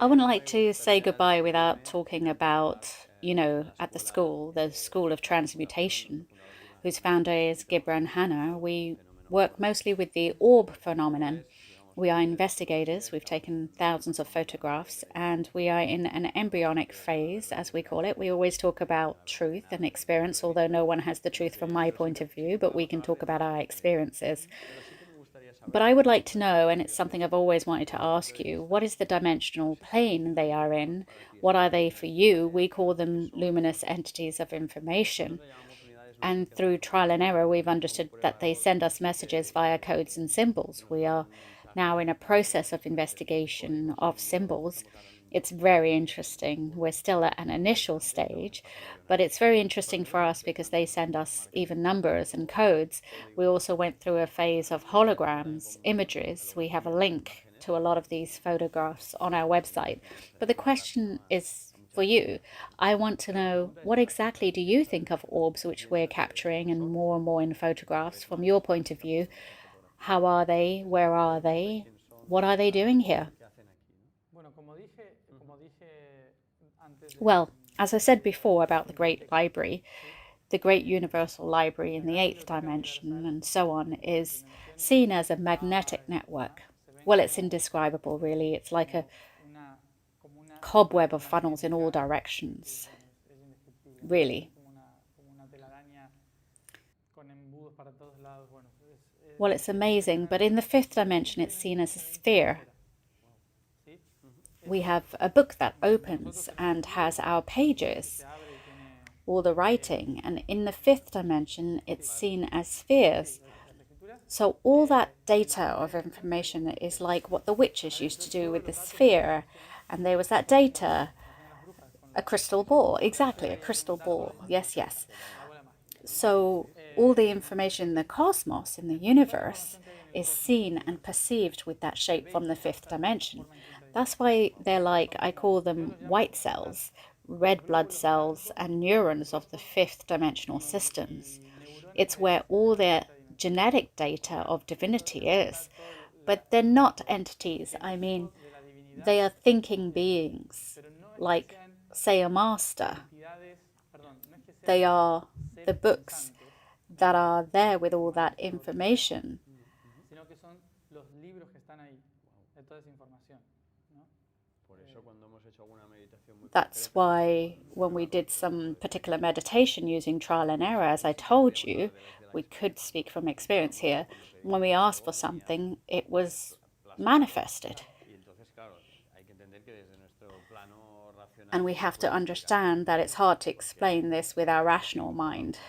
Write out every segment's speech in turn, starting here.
I wouldn't like to say goodbye without talking about, at the School of Transmutation, whose founder is Gibran Hanna. We work mostly with the orb phenomenon. We are investigators, we've taken thousands of photographs, and we are in an embryonic phase, as we call it. We always talk about truth and experience, although no one has the truth from my point of view, but we can talk about our experiences. But I would like to know, and it's something I've always wanted to ask you, what is the dimensional plane they are in? What are they for you? We call them luminous entities of information. And through trial and error, we've understood that they send us messages via codes and symbols. We are now in a process of investigation of symbols. It's very interesting. We're still at an initial stage, but it's very interesting for us because they send us even numbers and codes. We also went through a phase of holograms, images. We have a link to a lot of these photographs on our website. But the question is for you. I want to know, what exactly do you think of orbs which we're capturing and more in photographs from your point of view? How are they? Where are they? What are they doing here? Well, as I said before about the Great Library, the Great Universal Library in the eighth dimension and so on is seen as a magnetic network. Well, it's indescribable, really. It's like a cobweb of funnels in all directions, really. Well, it's amazing, but in the fifth dimension, it's seen as a sphere. We have a book that opens and has our pages, all the writing, and in the fifth dimension, it's seen as spheres. So all that data of information is like what the witches used to do with the sphere, and there was that data, a crystal ball, exactly, a crystal ball, yes, yes. So all the information in the cosmos, in the universe, is seen and perceived with that shape from the fifth dimension. That's why they're like, I call them white cells, red blood cells, and neurons of the fifth dimensional systems. It's where all their genetic data of divinity is. But they're not entities. I mean, they are thinking beings, like, say, a master. They are the books that are there with all that information. That's why when we did some particular meditation using trial and error, as I told you, we could speak from experience here. When we asked for something, it was manifested. And we have to understand that it's hard to explain this with our rational mind.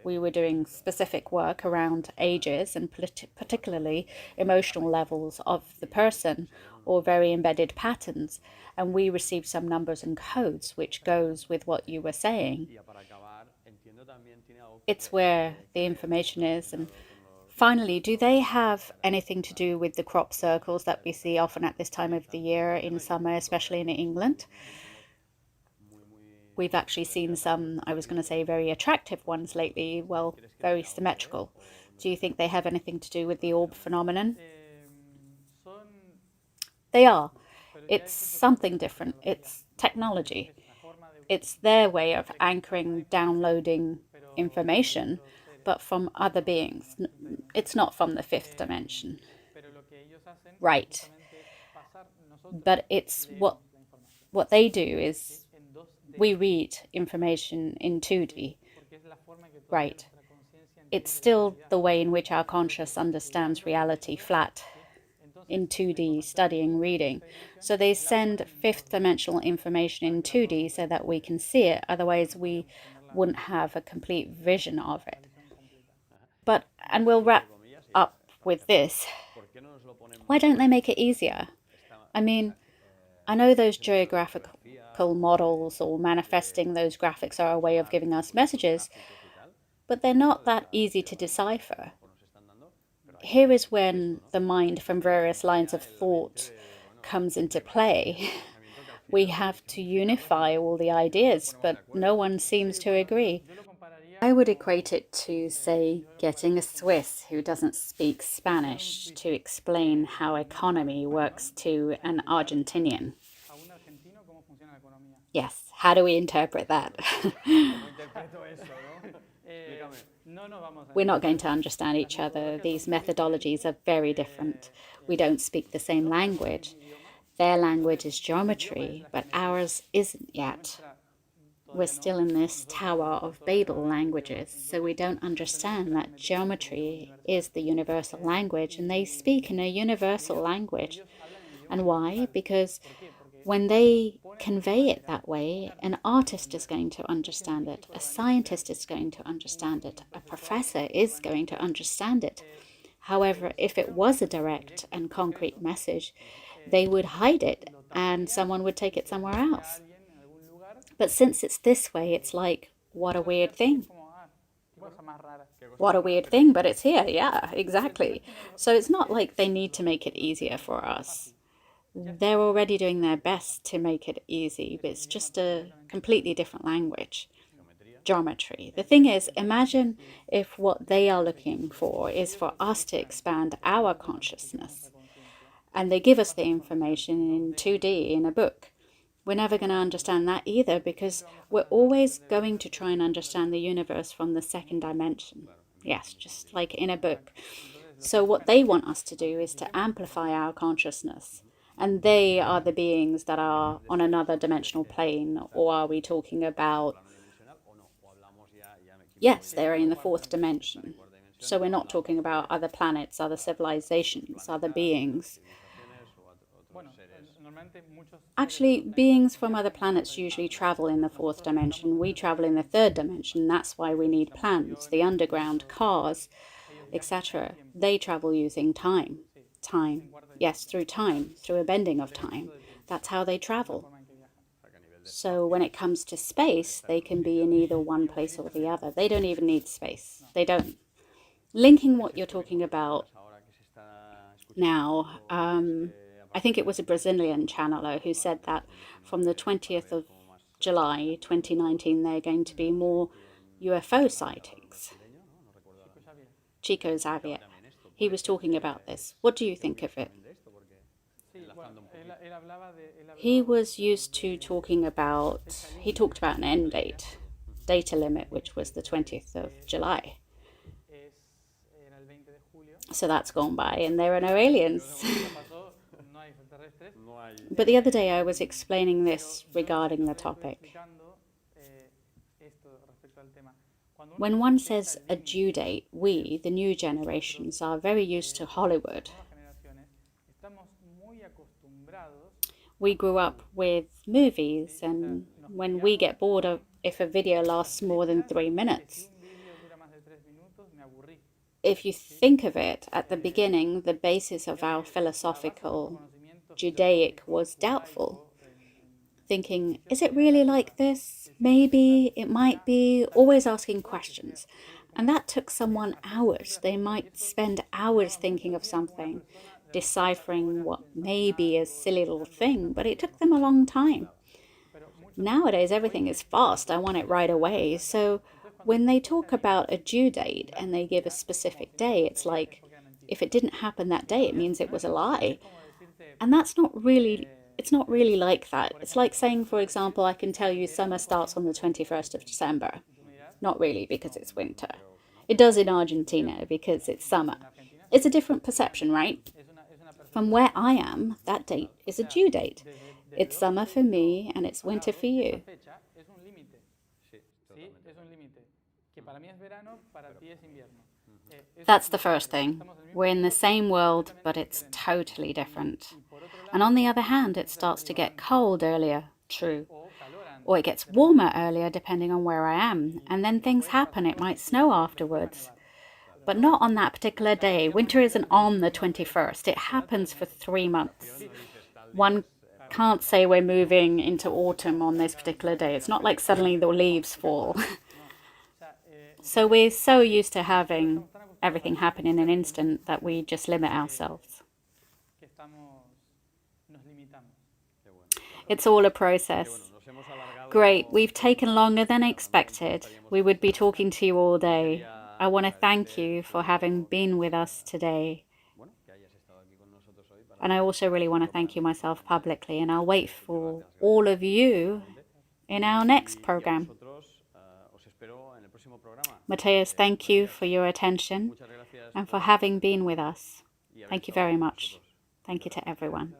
We were doing specific work around ages and particularly emotional levels of the person or very embedded patterns. And we received some numbers and codes, which goes with what you were saying. It's where the information is. And finally, do they have anything to do with the crop circles that we see often at this time of the year in summer, especially in England? We've actually seen some, I was going to say, very attractive ones lately, well, very symmetrical. Do you think they have anything to do with the orb phenomenon? They are. It's something different. It's technology. It's their way of anchoring, downloading information, but from other beings. It's not from the fifth dimension. Right. But it's what they do is we read information in 2D. Right. It's still the way in which our conscious understands reality flat in 2D, studying, reading. So they send fifth dimensional information in 2D so that we can see it. Otherwise, we wouldn't have a complete vision of it. But, and we'll wrap up with this. Why don't they make it easier? I mean, I know those geographical models or manifesting those graphics are a way of giving us messages, but they're not that easy to decipher. Here is when the mind from various lines of thought comes into play. We have to unify all the ideas, but no one seems to agree. I would equate it to, say, getting a Swiss who doesn't speak Spanish to explain how economy works to an Argentinian. Yes, how do we interpret that? We're not going to understand each other. These methodologies are very different. We don't speak the same language. Their language is geometry, but ours isn't yet. We're still in this Tower of Babel languages, so we don't understand that geometry is the universal language, and they speak in a universal language. And why? Because when they convey it that way, an artist is going to understand it, a scientist is going to understand it, a professor is going to understand it. However, if it was a direct and concrete message, they would hide it and someone would take it somewhere else. But since it's this way, it's like, what a weird thing. What a weird thing, but it's here. Yeah, exactly. So it's not like they need to make it easier for us. They're already doing their best to make it easy, but it's just a completely different language. Geometry. The thing is, imagine if what they are looking for is for us to expand our consciousness and they give us the information in 2D in a book. We're never going to understand that either because we're always going to try and understand the universe from the second dimension. Yes, just like in a book. So, what they want us to do is to amplify our consciousness. And they are the beings that are on another dimensional plane, or are we talking about? Yes, they're in the fourth dimension. So we're not talking about other planets, other civilizations, other beings. Actually, beings from other planets usually travel in the fourth dimension. We travel in the third dimension. That's why we need plans, the underground, cars, etc. They travel using time. Time. Yes, through time, through a bending of time. That's how they travel. So when it comes to space, they can be in either one place or the other. They don't even need space. They don't. Linking what you're talking about now, I think it was a Brazilian channeler who said that from the 20th of July 2019, there are going to be more UFO sightings. Chico Xavier. He was talking about this. What do you think of it? He was used to talking about, he talked about an end date, data limit, which was the 20th of July. So that's gone by and there are no aliens. But the other day I was explaining this regarding the topic. When one says a due date, we, the new generations, are very used to Hollywood. We grew up with movies, and when we get bored of if a video lasts more than 3 minutes, if you think of it, at the beginning, the basis of our philosophical Judaic was doubtful. Thinking, is it really like this? Maybe, it might be, always asking questions. And that took someone hours. They might spend hours thinking of something, deciphering what may be a silly little thing, but it took them a long time. Nowadays, everything is fast. I want it right away. So when they talk about a due date and they give a specific day, it's like if it didn't happen that day, it means it was a lie. And that's not really, it's not really like that. It's like saying, for example, I can tell you summer starts on the 21st of December. Not really, because it's winter. It does in Argentina because it's summer. It's a different perception, right? From where I am, that date is a due date. It's summer for me and it's winter for you. That's the first thing. We're in the same world, but it's totally different. And on the other hand, it starts to get cold earlier, true. Or it gets warmer earlier, depending on where I am. And then things happen. It might snow afterwards. But not on that particular day. Winter isn't on the 21st. It happens for 3 months. One can't say we're moving into autumn on this particular day. It's not like suddenly the leaves fall. So we're so used to having everything happen in an instant that we just limit ourselves. It's all a process. Great, we've taken longer than expected. We would be talking to you all day. I want to thank you for having been with us today. And I also really want to thank you myself publicly, and I'll wait for all of you in our next program. Matías, thank you for your attention and for having been with us. Thank you very much. Thank you to everyone.